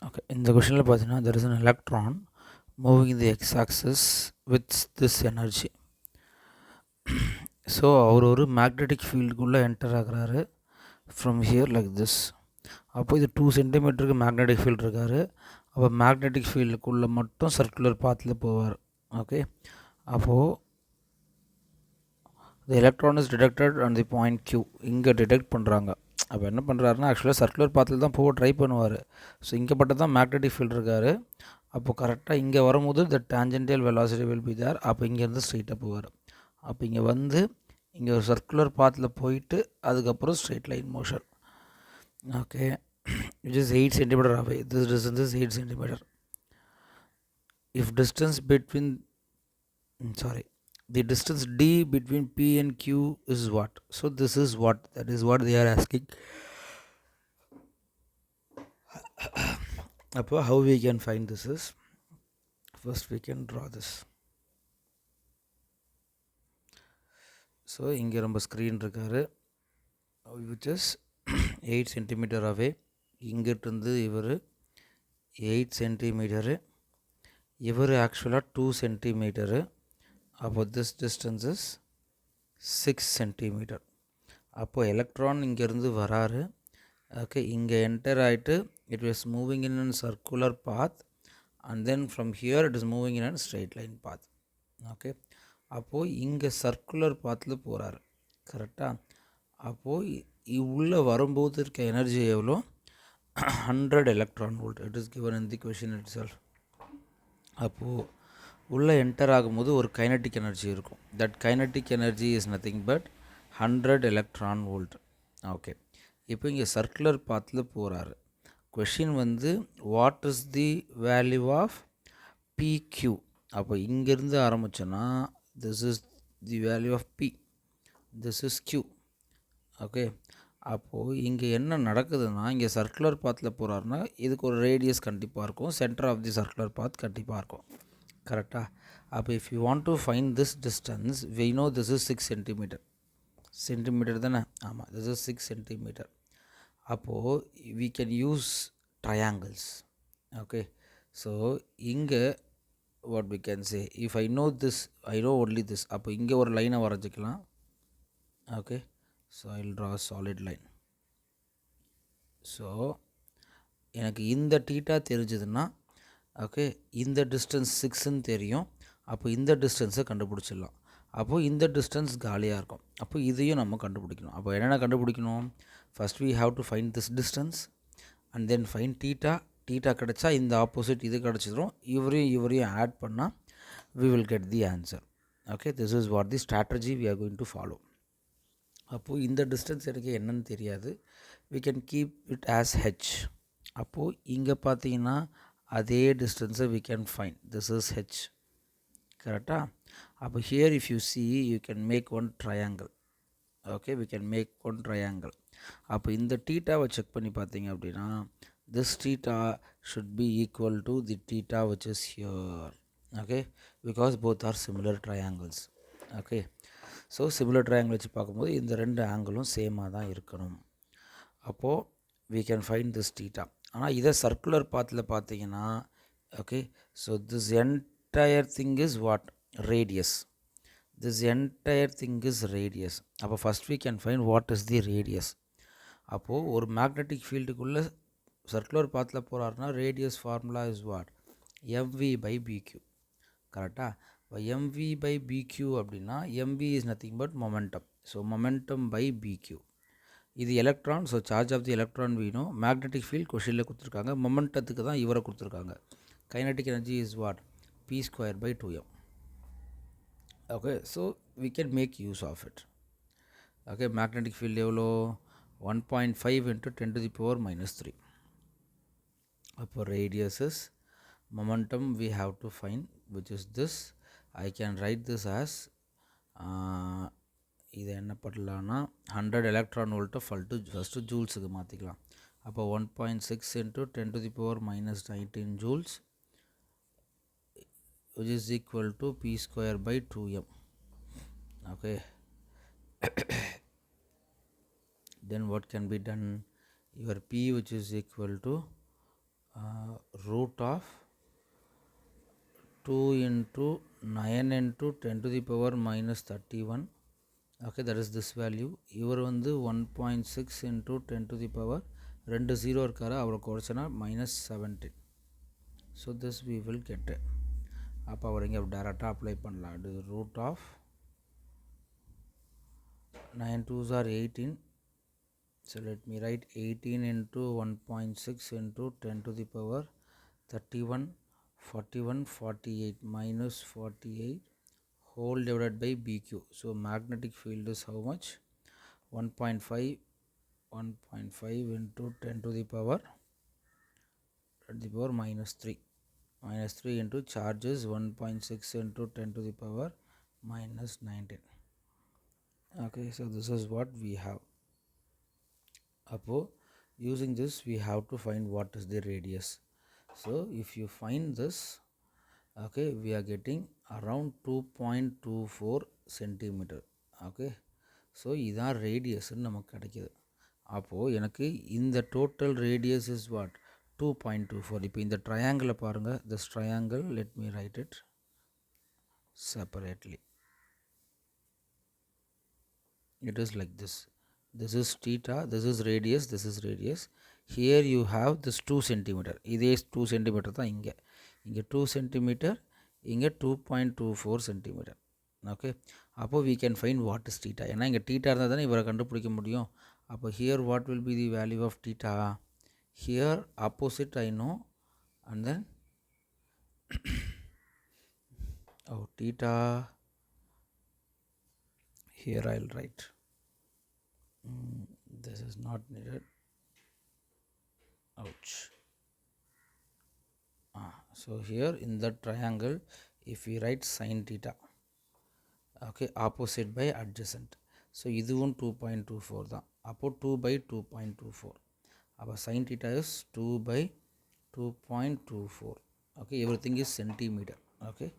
Okay, in the question there is an electron moving in the x-axis with this energy. So அவர் ஒரு magnetic ஃபீல்டுக்குள்ளே enter ஆகுறாரு from here like this. அப்போ இது 2 சென்டிமீட்டருக்கு magnetic field இருக்கார். அப்போ magnetic ஃபீல்டுக்குள்ளே மட்டும் circular பாத்தில் போவார். ஓகே, அப்போது the electron is detected on the point Q. இங்கே டிடெக்ட் பண்ணுறாங்க. அப்போ என்ன பண்ணுறாருன்னா ஆக்சுவலாக சர்க்குலர் பாத்தில் தான் போக ட்ரை பண்ணுவார். ஸோ இங்கே மட்டும் தான் மேக்னெட்டிக் ஃபீல்டு இருக்கார். அப்போது கரெக்டாக இங்கே வரும்போது த டான்ஜென்டியல் வெலாசிட்டி வில் பி தேர். அப்போ இங்கேருந்து ஸ்ட்ரெயிட்டாக போவார். அப்போ இங்கே வந்து இங்கே ஒரு சர்க்குலர் பாத்தில் போயிட்டு அதுக்கப்புறம் straight line motion. Okay, which is 8 centimeter away. This distance is 8 centimeter. If distance between the distance d between P and Q is what? So this is what, that is what they are asking. How we can find this is, first we can draw this. So இங்கே நம்ம screen இருக்காரு, which is 8 centimeter away. இங்கிட்டிருந்து இவர் 8 centimetre, இவர் ஆக்சுவலாக 2 centimetre. அப்போ this distance is 6 centimetre. அப்போது electron இங்கேருந்து வராரு. ஓகே, இங்கே என்டர் ஆகிட்டு it was moving in an circular path and then from here it is moving in an straight line path. Okay, அப்போது இங்கே சர்க்குலர் பாத்தில் போகிறாரு. கரெக்டாக? அப்போது உள்ளே வரும்போது இருக்க எனர்ஜி எவ்வளோ? 100 electron volt. It is given in the question itself. அப்போது உள்ளே என்டர் ஆகும்போது ஒரு கைனட்டிக் எனர்ஜி இருக்கும். That kinetic energy is nothing but 100 electron volt. Okay, இப்போ இங்கே சர்க்குலர் பாத்தில் போகிறாரு. கொஷின் வந்து what is the value of PQ? அப்போ இங்கேருந்து ஆரம்பித்தோன்னா this is the value of P, this is Q. Okay, அப்போது இங்கே என்ன நடக்குதுன்னா இங்கே சர்க்குலர் பாத்தில் போகிறாருன்னா இதுக்கு ஒரு ரேடியஸ் கண்டிப்பாக இருக்கும், centre of the circular path கண்டிப்பாக இருக்கும். கரெக்டாக? அப்போ if you want to find this distance we know this is 6 centimetre. Centimetre தானே? ஆமாம், திஸ் இஸ் 6 சென்டிமீட்டர். அப்போது we can use triangles. Okay, so இங்கே what we can say, if I know this, I know only this. அப்போ இங்கே ஒரு லைனை வரைஞ்சிக்கலாம். Okay, so I will draw a solid line. So எனக்கு இந்த டீட்டா தெரிஞ்சதுன்னா ஓகே, இந்த டிஸ்டன்ஸ் 6ன்னு தெரியும். அப்போ இந்த டிஸ்டன்ஸை கண்டுபிடிச்சிடலாம். அப்போது இந்த டிஸ்டன்ஸ் காலியாக இருக்கும். அப்போ இதையும் நம்ம கண்டுபிடிக்கணும். அப்போ என்னென்ன கண்டுபிடிக்கணும்? First we have to find this distance and then find theta. Theta கிடச்சா இந்த ஆப்போசிட் இது கிடச்சிடும். இவரையும் ஆட் பண்ணால் we will get the answer. Okay, this is what the strategy we are going to follow. அப்போது இந்த டிஸ்டன்ஸ் எனக்கு என்னன்னு தெரியாது, we can keep it as H. அப்போது இங்கே பார்த்தீங்கன்னா அதே டிஸ்டன்ஸை we can find, this is H. கரெக்டாக? அப்போ here if you see you can make one triangle. Okay, we can make one triangle. அப்போ இந்த டீட்டாவை செக் பண்ணி பார்த்தீங்க அப்படின்னா this theta should be equal to the theta which is here. Okay, because both are similar triangles. Okay, so similar triangle வச்சு பார்க்கும்போது இந்த ரெண்டு ஆங்கிளும் சேமாக தான் இருக்கணும். அப்போது we can find this theta. ஆனால் இதை சர்க்குலர் பாத்தில் பார்த்தீங்கன்னா okay, so this entire thing is what? Radius. This entire thing is radius. அப்போ first we can find what is the radius. அப்போது ஒரு மேக்னெட்டிக் ஃபீல்டுக்குள்ளே சர்க்குலர் பாத்தில் போகிறாருன்னா radius formula is what? mv/bq. கரெக்டாக? இப்போ mv/bq அப்படின்னா mv is nothing but momentum. So momentum by bq. இது electron. So charge of the electron வீணும். மேக்னெட்டிக் ஃபீல்ட் கொஷினில் கொடுத்துருக்காங்க. மொமெண்டத்துக்கு தான் இவரை கொடுத்துருக்காங்க. Kinetic energy is what? p²/2m. Okay, so we can make use of it. Okay, magnetic field எவ்வளோ? 1.5 × 10⁻³ அப்போ radius is momentum we have to find, which is this. I can write this as இது என்ன பண்ணலான்னா 100 electron volt first ஜூல்ஸுக்கு மாற்றிக்கலாம். அப்போ 1.6 × 10⁻19 joules, which is equal to p²/2m. okay. Then what can be done? Your p, which is equal to root of 2 into 9 into 10 to the power minus 31. Okay, that is this value. இவர் வந்து 1.6 into 10 to the power 2 0 இருக்காரு, அவரை குறைச்சனா minus 17. So this we will get. அப்போ அவர் இங்கே டேரெக்டாக apply பண்ணலாம். இது root of 9 2s are 18. So let me write 18 into 1.6 into 10 to the power 31 41 48 minus 48 whole divided by BQ. So magnetic field is how much? 1.5 into 10 to the power minus 3. Minus 3 into charges 1.6 into 10 to the power minus 19. Okay, so this is what we have. Apo, using this we have to find what is the radius. So if you find this, okay, we are getting around 2.24 centimeter. Okay, so இதான் ரேடியஸ்ன்னு நமக்கு கிடைக்கிது. அப்போது எனக்கு இந்த total radius is what 2.24. இப்போ இந்த ட்ரையாங்கிளை பாருங்கள். This triangle, let me right it separately. It is like this. This is theta, this is radius, this is radius. Here you have this 2 centimeter. இதே 2 centimeter தான் இங்கே. இங்கே 2 centimeter, இங்கே 2.24 centimeter. Okay, அப்போ we can find what is theta. ஏன்னா இங்கே theta இருந்தால் தானே இவரை கண்டுபிடிக்க முடியும். அப்போ here what will be the value of theta? Here opposite I know, and then oh, theta here I'll write. This is not needed. Ouch. So here in the triangle, if we write sin theta, okay, opposite by adjacent. So இதுவும் 2.24 தான். அப்போ 2 by 2.24. அப்போ sin theta is 2 by 2.24. Okay, everything is centimeter. Okay,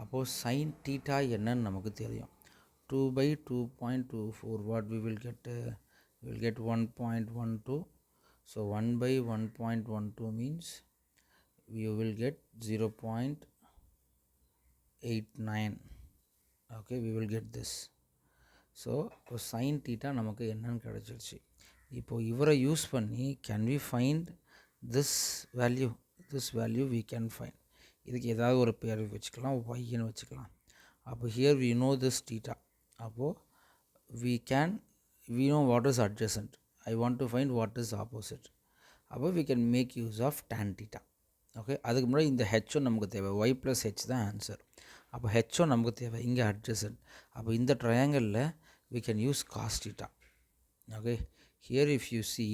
அப்போ sin theta என்னன்னு நமக்கு தெரியும். 2 by 2.24, what we will get? We will get 1.12. So 1 by 1.12 means we will get 0.89. Okay, we will get this. So sin theta நமக்கு என்னன்னு கிடைச்சிருச்சு. இப்போ இவரை use பண்ணி can we find this value? This value we can find. இதுக்கு ஏதாவது ஒரு பேர் வச்சுக்கலாம், yன்னு வச்சுக்கலாம். அப்போ here we know this theta. அப்போ we know what is adjacent. I want to find what is opposite. அப்போ we can make use of tan theta. Okay, அதுக்கு முன்னாடி இந்த ஹெச்சும் நமக்கு தேவை. y + h தான் ஆன்சர். அப்போ ஹெச்சும் நமக்கு தேவை, இங்கே adjacent. அப்போ இந்த ட்ரையாங்கிளில் we can use cos theta. Okay, here if you see,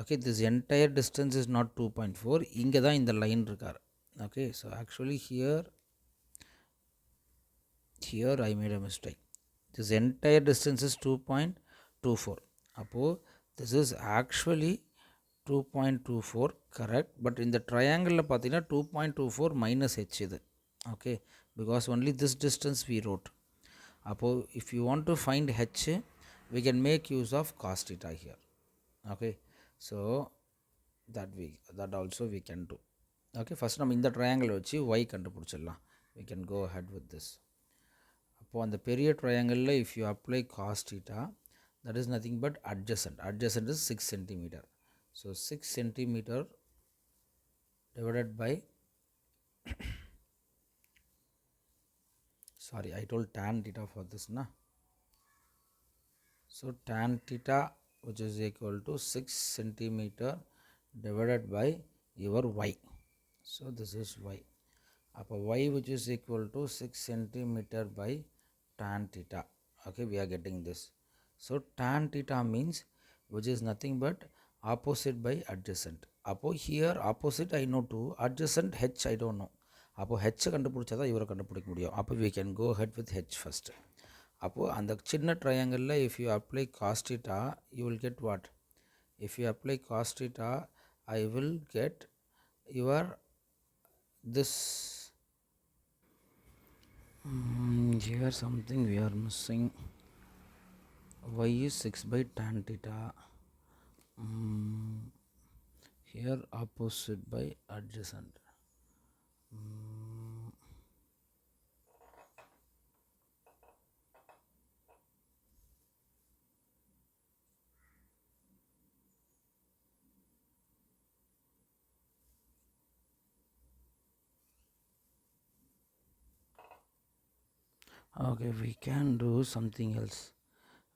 okay, this entire distance is not 2.4. இங்கே தான் இந்த லைன் இருக்கார். Okay, so actually here I made a mistake. This entire distance is 2.24. அப்போது this is actually 2.24, correct, but in the triangle பார்த்தீங்கன்னா 2.24 minus h இது. Okay, because only this distance we wrote. அப்போது if you want to find h, we can make use of cos theta here. Okay, so that also we can do. Okay, first நம்ம இந்த triangle வச்சு y கண்டுபிடிச்சிடலாம். We can go ahead with this. அப்போது அந்த பெரிய ட்ரையாங்கிளில் if you apply cos theta, that is nothing but adjacent. Adjacent is 6 centimeter. So 6 centimeter divided by sorry, I told tan theta for this, na. So tan theta, which is equal to 6 centimeter divided by your y. So this is y. Appo y, which is equal to 6 centimeter by tan theta. Okay, we are getting this. So tan theta means, which is nothing but opposite by adjacent. Appo here opposite I know 2, adjacent h I don't know. Appo h கண்டுபிடிச்சா இவரை கண்டுபிடிக்க முடியும். அப்போ we can go ahead with h first. அப்போ அந்த சின்ன ட்ரையாங்கிளில் if you apply cos theta, you will get what? If you apply cos theta, I will get your this. Here something we are missing. Y is 6 by tan theta. here opposite by adjacent. Okay, we can do something else.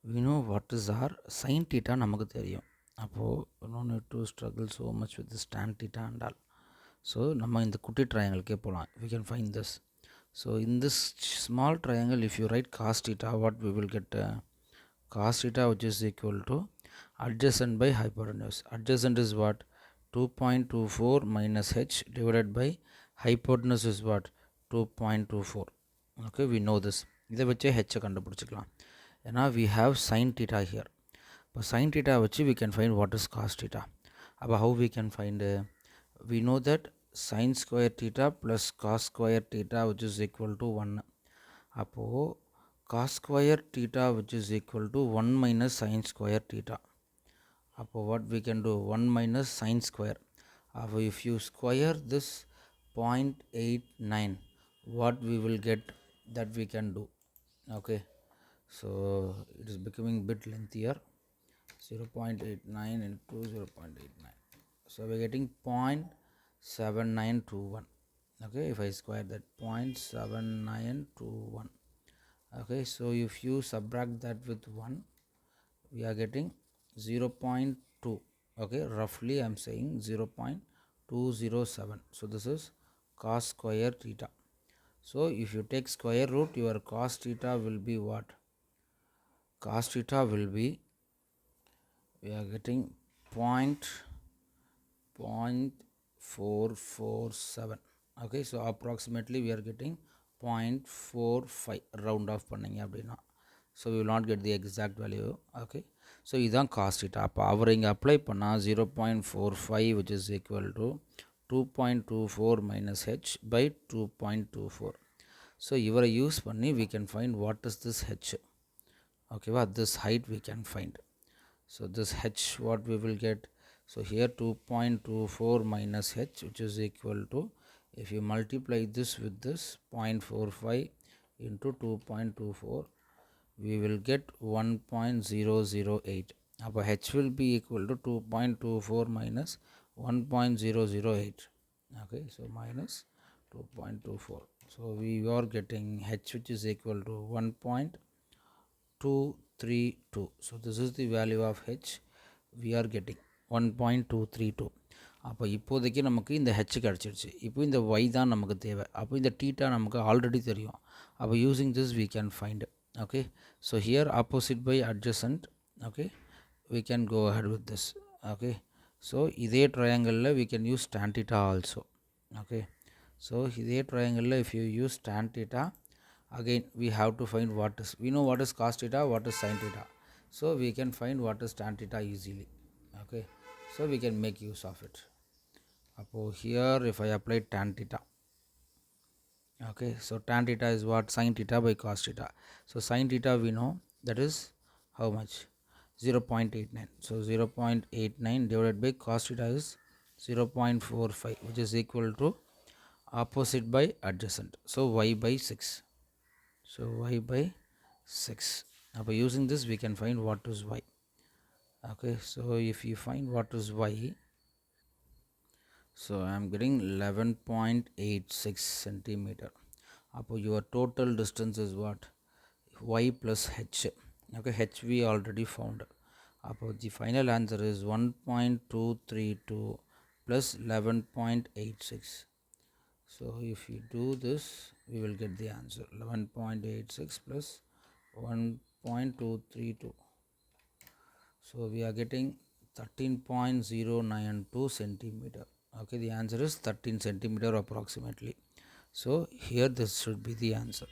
We know what is our sin theta நமக்கு தெரியும். அப்போது no need to struggle so much with this tan theta and all. So நம்ம இந்த குட்டி triangle போகலாம். We can find this. So in this small triangle, if you write cos theta, what we will get? Cos theta, which is equal to adjacent by hypotenuse. Adjacent is what? 2.24 minus h divided by hypotenuse is what? 2.24. Okay, we know this. இதை வச்சே h கண்டுபிடிச்சிக்கலாம். ஏன்னா we have sin theta here. இப்போ sin theta வச்சு we can find what is cos theta. அப்போ how we can find? We know that sin square theta plus cos square theta which is equal to 1. அப்போது cos square theta which is equal to 1 minus sin square theta. அப்போது what we can do? 1 minus sin square. அப்போ if you square this 0.89, what we will get? That we can do. Okay, so it is becoming bit lengthier. 0.89 into 0.89, so we are getting 0.7921. okay, if I square that, 0.7921. okay, so if you subtract that with 1, we are getting 0.2. okay, roughly I am saying 0.207. so this is cos square theta. So if you take square root, your cos theta will be what? Cos theta will be, we are getting 0.447. okay, so approximately we are getting 0.45 round off பண்ணீங்க அப்படின்னா. so we will not get the exact value. okay, so இதுதான் cos theta. அப்போ அவர் இங்கே apply பண்ணால் 0.45 which is equal to 2.24 minus h by 2.24. so இவரை use பண்ணி we can find what is this h. okay, this height we can find. so this h, what we will get? so here 2.24 minus h which is equal to, if you multiply this with this 0.45 into 2.24, we will get 1.008. அப்போ h will be equal to 2.24 minus 1.008. okay, so minus 2.24. so we are getting h which is equal to 1.232. so this is the value of h we are getting, 1.232. அப்போ இப்போதைக்கு நமக்கு இந்த h கிடச்சிருச்சு. இப்போ இந்த y தான் நமக்கு தேவை. அப்போ இந்த theta நமக்கு ஆல்ரெடி தெரியும். அப்போ using this we can find. okay, so here opposite by adjacent. okay, we can go ahead with this. okay, so இதே triangle we can use tan theta also. okay, so இதே triangle if you use tan theta, again we have to find what is, we know what is cos theta, what is sin theta. so we can find what is tan theta easily. okay, so we can make use of it. அப்போ here if I apply tan theta, okay, so tan theta is what? Sin theta by cos theta. so sin theta we know that is how much? 0.89. so 0.89 divided by cos theta is 0.45, which is equal to opposite by adjacent, so y by 6. so y by 6. By using this we can find what is y. okay, so if you find what is y, so I am getting 11.86 centimeter. your total distance is what? y plus h. okay, h we already found. the final answer is 1.232 plus 11.86. so if you do this, we will get the answer 11.86 plus 1.232. so we are getting 13.092 centimeter. okay, the answer is 13 centimeter approximately. so here this should be the answer.